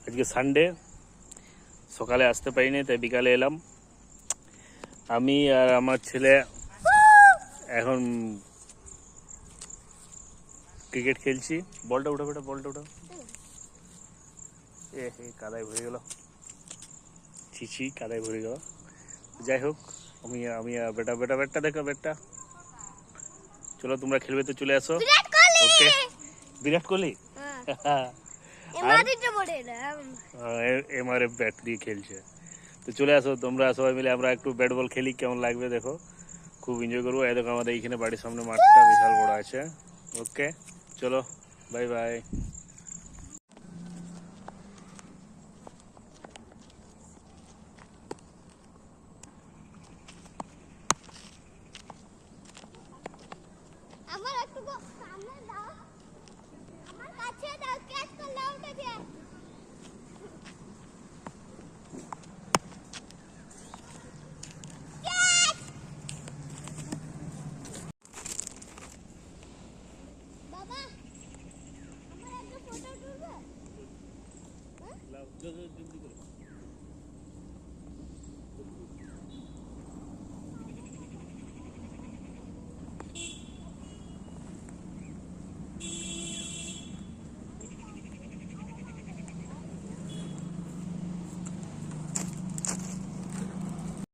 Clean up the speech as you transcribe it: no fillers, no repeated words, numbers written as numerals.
আজকে সানডে, সকালে আসতে পারিনি, তাই বিকালে এলাম। আমি আর আমার ছেলে এখন ক্রিকেট খেলছি। বলটা উঠা বেটা, বলটা উঠা। কাদায় ভরে গেল, ছিছি কাদায় ভরে গেল। যাই হোক, আমি আমি বেটা বেটা ব্যাটটা দেখো, ব্যাটটা। চলো তোমরা খেলবে তো চলে আসো। ওকে, বিরাট কোহলি এমআরএফ ব্যাট দিয়ে খেলছে। তো চলে আসো তোমরা সবাই মিলে, আমরা একটু ব্যাট বল খেলি, কেমন লাগবে দেখো। খুব এনজয় করবো। এই দেখো আমাদের এইখানে বাড়ির সামনে মাঠটা বিশাল বড় আছে। ওকে চলো, বাই বাই। আমার একটু সামনে দাও, আমার কাছে দাও, ক্যাচ করলে আউট আছে।